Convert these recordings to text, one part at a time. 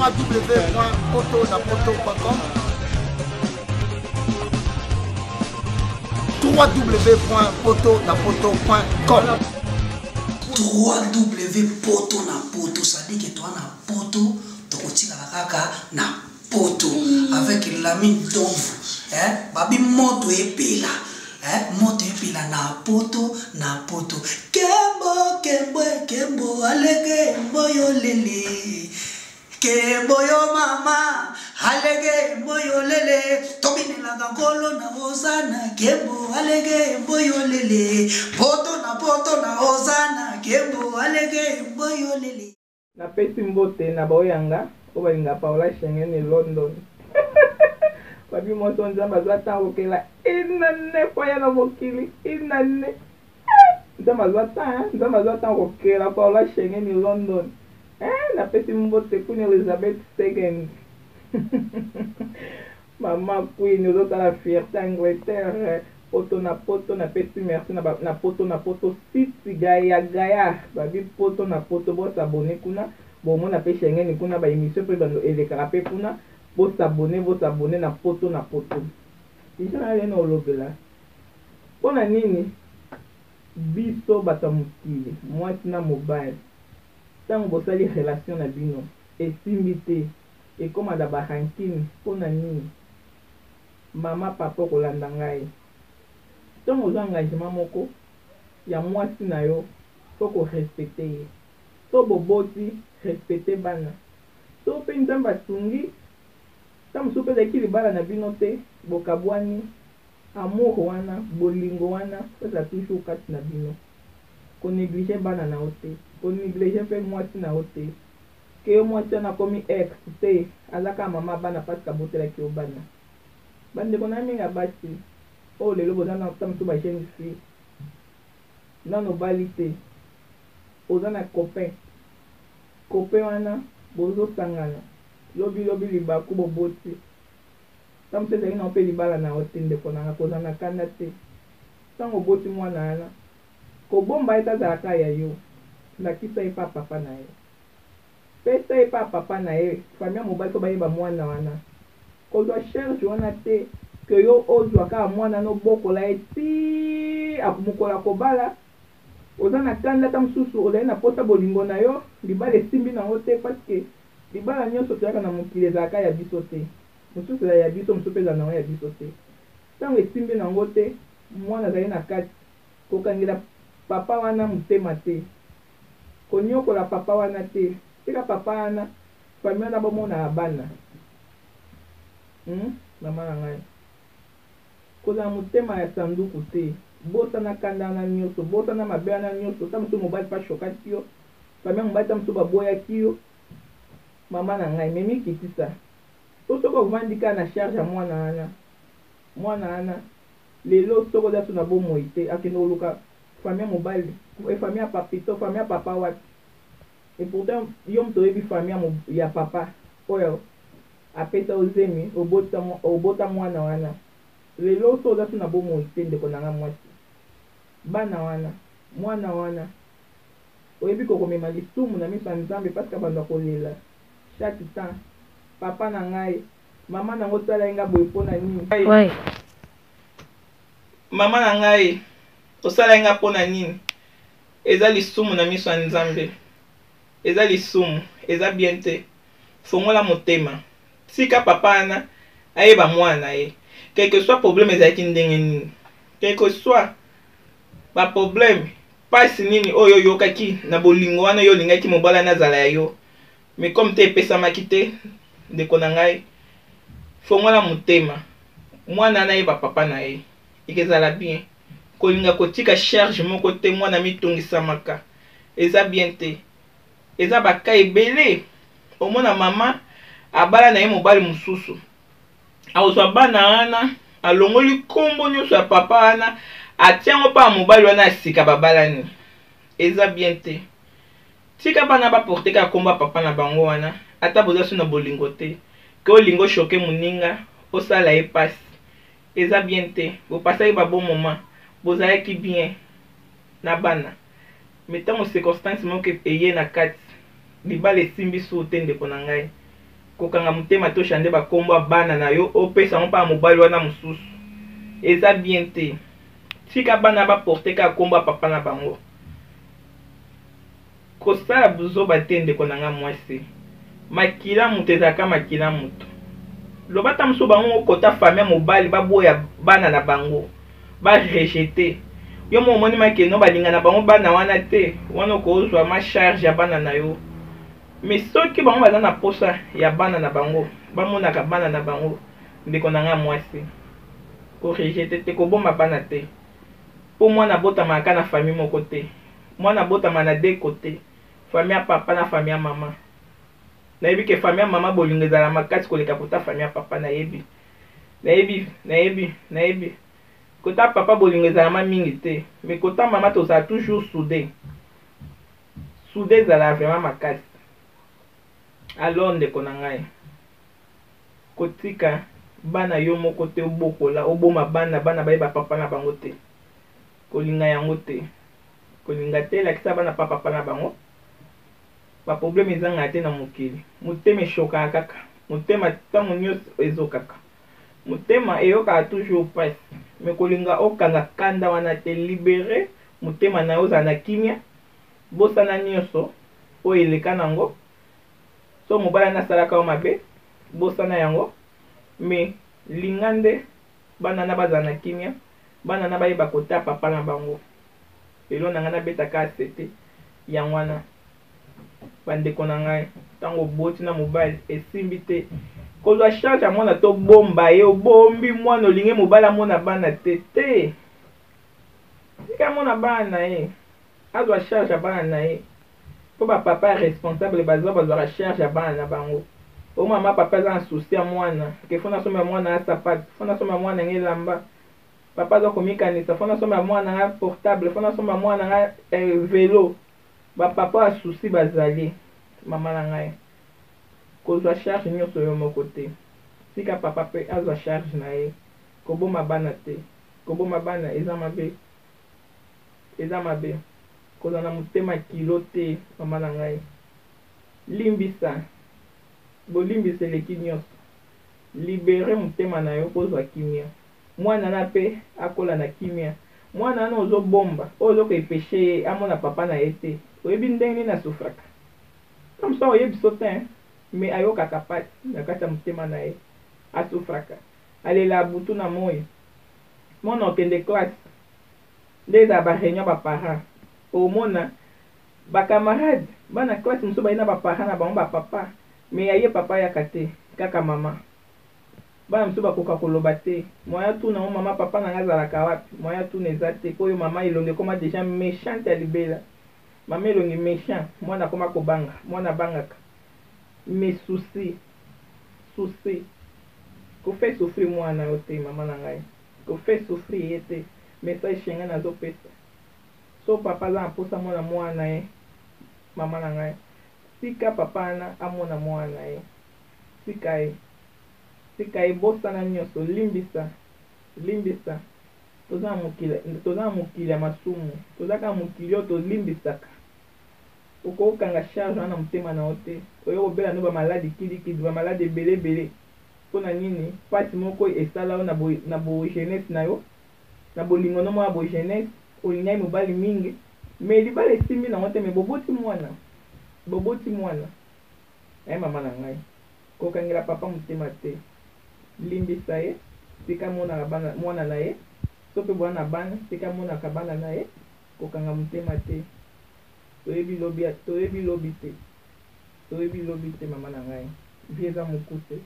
www.potonapoto.com www.potonapoto.com www.potonapoto, ça dit que toi na poto, tu continues la kaka na poto avec la mine d'ombre, babi moto epela, moto epela na poto, kembo alege moyo lele, kembo yo mama alege moyo lele, tobine la gangolo na ozana, kembo alege moyo lele, poto na ozana, kembo alege moyo lele. Na pesi mbote na baoyanga obalinga Paula Schengen ni London. Babi moto nzamba zwata okela inane foya na mokili inane. Nzamba zwata okela Paula Schengen ni London. Na pesi mbote Queen Elizabeth II. Mama Queen ozota la fierté Angleterre. Poto na pesi merci na poto site gaya babi poto na poto bo s'abonner kuna bo mona pe Schengen kuna ba émission pe bando elekara pe kuna bo s'abonner na poto ijana le no lobela pona nini biso batamukile mwasi na mobile tango bosali relation na bino esimbite e koma da barankini pona nini mama papa kolanda ngai donc aux engagements moko ya mwasi na yo faut respecter ye to boboti respecter bana to pe nzamba tungi tam supe de kilibala na bino te bokabwani amour wana bolingo wana ça toujours kati na bino ko négliger bana na ote ko négliger pe mwasi na ote ke yo mwasi na komi ex te azaka mama bana parce que botela ki obana bande kona minga basi. Oh, les lobos dans tam to ba jeune fille. Non obalité. Ozana copain. Copain wana bozo sangana. Lobi liba ku boboti. Tam se zai na pe libala na otinde kona ko zana kanate. Tango boti mwana ana. Ko bomba ita za kaya yo. La kisa ipa papa na ye. Pesa ipa papa na ye. Famia mobile ko ba yeba mwana wana. Ko do cherche wana te. Que yo ozwa ka mwana no bokola eti akumukola kobala ozana kanda tamsusu ola na pota bolingo na yo libala simbi na ote parce que libala nyonso toyaka na mokili ezalaka ya biso te mosusu ya biso mosusu mpe ezala na ya biso te ntango esimbi nango te mwana azali na kati kokangela papa wana motema te konyokola papa wana te tika papa wana famille wana bomona bana mama na ngai koza motema ya sanduku te bosana kanda na nyonso bosana mabe na nyonso ta mosu mobali pa shokati yo famille mobali ta mosu baboyaki yo mama na ngai memi kitisa to soko ovandika na charge ya mwana ana lelo soko za tuna bomoi te akende oluka famille mobali famille ya papito famille ya papa wati et pourtant yo moto oyebi famille ya papa oyo apesa ozemi obota mwana wana lelo so za tuna bomoi te ndeko nanga mwasi bana mwana wana oyebi kokomema lisumu na miso ya nzambe parce banda kolela chaque temps papa na ngai mama nango tala nga boye mpona nini mama na ngai osala nga mpona nini eza lisumu na miso ya nzambe eza lisumu eza bien te fongola motema sika papa ana ayeba mwana ye quel que soit problème ezalaki ndenge nini quel que soit ba problème pasi nini oyo yokaki na bolingo wana yo lingaki mobala nazala ya yo mais comme te epesamaki te ndeko na ngai fongola motema mwana anayeba papa na ye ekezala bien kolinga kotika charge moko te mwana mitongisamaka eza bien te eza baka ebele omona mama abala na ye mobali mosusu akozwa bana wana alongoli kombo nyonso ya papa wana atiango mpa mobali wana asika babalani eza bien te tika bana baporteka kombo papa na bango wana ata boza so na bolingo te ke olingo choke moninga osala ye pasi eza bien te bopasaki babo moma bozalaki bien na bana mais ntango circonstance moko eye na kati libala esimbi so te ndeko na ngai kokanga motema to chande bakombo bana na yo opesa ngo pa mobali wana mosusu eza bien te tika bana baporte ka kombo papa na bango kosala buzoba te ndeko na nga mwasi makila moto ezalaka makila moto lobata mosusu bango kota famille mobali baboya bana na bango barejete yo momoni makeno balinga na bango bana wana te wana okozwa ma charge ya bana na yo mais soki bango baza na posa ya bana na bango bamonaka bana na bango ndeko na nga mwasi korejete te kobomba bana te po mwana botamaka na famille moko te mwana botama na deux côtés famille ya papa na famille ya mama nayebi ke famille ya mama bolingo ezala makasi koleka kota famille ya papa nayebi kota papa bolingo ezalama mingi te mais kota mama tozala toujours soudé ezala vraiment makasi alors ndeko na ngai kotika bana yo moko te obokola oboma bana bayeba papa na bango te kolinga yango te kolinga te lakisa bana papa na bango ba problème ezanga te na mokili motema eshokaka kaka motema ntango nyonso ezokaka motema eyokaka toujours pasi me kolinga okanga kanda wana te libere motema na yo ozala na kimia bosana nyonso oyo eleka nango so mobali nasalaka yo mabe bosana yango me linga nde bana na bazala na kimia bana na bayeba kota papa na bango elo na ngai nabetaka asete yango wana bandeko na ngai ntango boti na mobali esimbi te kozwa charge ya mwana to bomba ye obombi mwana olingi mobali amona bana te tika amona bana na ye azwa charge ya bana na ye po bapapa ya responsable bazwaka charge ya bana na bango o mama papa aza na souci ya mwana ke fo nasomba ya mwana asapate fo nasomba mwana nga elamba papa aza komikanisa fo nasomba mwana nga portable fo nasomba mwana nga velo bapapa ya souci bazali mama na ngai kozwa charge nyonso yo moko te tika papa mpe azwa charge na ye koboma bana te koboma bana eza mabe kozwa na motema kilo te mama na ngai limbisa bolimbisa eleki nyonso libere motema na yo kozwa kimia mwana na mpe akola na kimia mwana wana ozobomba oyo ozokoepeshe ye amona papa na ye te oyebi ndenge nini asufraka kamsa oyebi so te me ayokaka pasi na kati ya motema na ye asufraka alela butu na moyi mwana okende classe nde ezala bareunion baparent omona bakamarade bana classe mosusu baye na baparent na bango bapapa me aye papa ayaka te kaka mama bana mosusu bakoka koloba te moya tuna ngo mama papa na nga azalaka wapi moya tuna eza te po oyo mama elongi ekoma deja méchante ya libela mama elongi méchant mwana akoma kobanga mwana abangaka mais souci kofe souffrir mwana yo te mama na ngai kofe souffrir ye te message shenga nazopesa so papa aza na mposa mwana mwana ye mama na ngai tika papa ana amona mwana ye tika ye bosana nyonso limbisa toza na mokili ya masumu toza kaka mokili oyo tolimbisaka okokanga charge wana motema na yo te oyo kobela no bamaladi kidikidi bamaladi ebelebele mpona nini pasi moko esala yo na bojeunesse na yo na bolingo no mwa ya bojeunesse olingai mobali mingi me libala esimbi nango te me boboti mwana aye mama na ngai kokangela papa motema te limbisa ye tika monaka mwana na ye so mpe bwana na bana tika monaka bana na ye kokanga motema te toyebi lobi te mama na ngai vi eza mokuse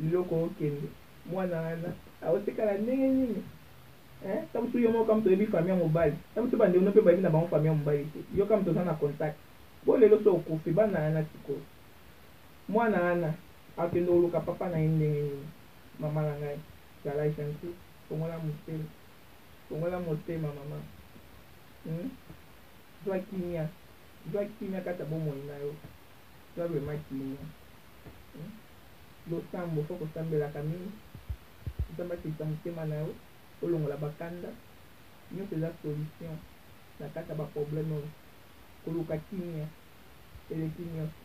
liloko okende mwana wana aotikala ndenge nini tamosu yo moko kamutu oyebi famille ya mobali tamosu bandeko no mpe bayebi na bango famille ya mobali te yo kamutu oza na contact bo lelo so okufi bana wana sikoyo mwana wana akende oluka papa na ye ndenge nini mama na ngai zala gentil fongola motema mama zwa kimia kata bomoi na yo zwa vrema kimia losambo fo kosambelaka mingi osambakisa motema na yo olongola bakanda nyonso eza solution na kati ya baproblème oyo koluka kimia eleki nyonso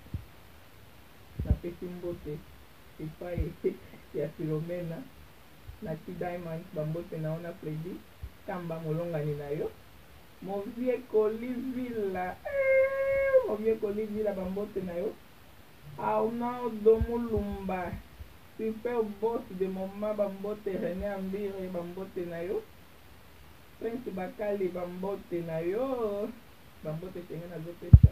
napesi mbote epai ya Philomena na T Diamond bambote na ona Freddy Kamba molongani na yo Movie Colivila Movie Colivila bambote na yo Arnaud Mulumba Super boss de Moma bambote René Ambire bambote na yo Prince Bakali bambote na yo bambote tenga na zopesa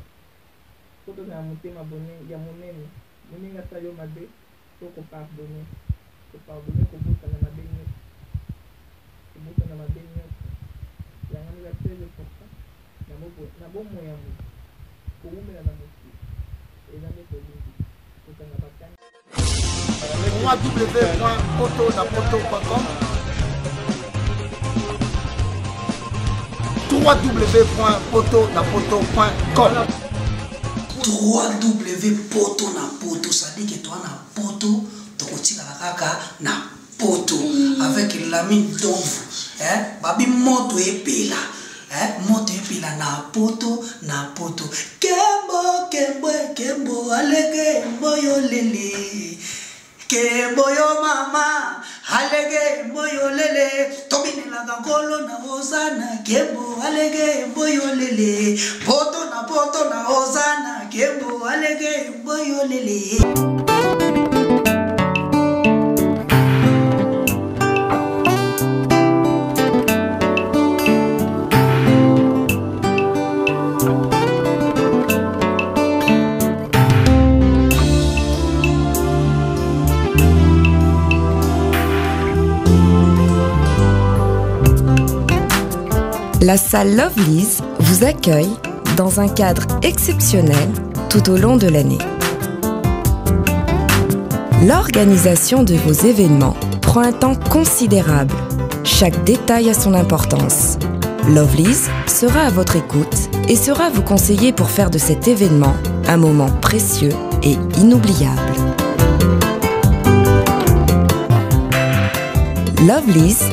Toto na mutema bone ya monene moninga sayo mabe toko pardonner kubuta na mabe nyoko kubuta na mabe nyoko yangani la 13% na bomo ya mutu kuumela na mutu ezande kolingi kotanga bakani www.potonapoto.com www.potonapoto.com www.potonapoto ça dit que toi na poto tokotika kaka na poto avec l'ami d'ombre babi moto epela moto epela na poto kembo alege mboyo lele kembo yo mama alege mboyo lele tobinela kakolo na osana kembo alege mboyo lele poto na osana kembo alege mboyo lele. La salle Lovely's vous accueille dans un cadre exceptionnel tout au long de l'année. L'organisation de vos événements prend un temps considérable. Chaque détail a son importance. Lovely's sera à votre écoute et sera vous conseiller pour faire de cet événement un moment précieux et inoubliable. Lovely's,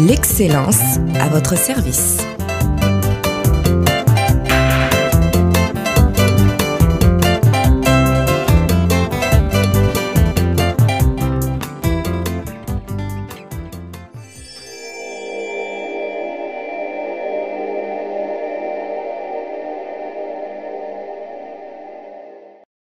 l'excellence à votre service.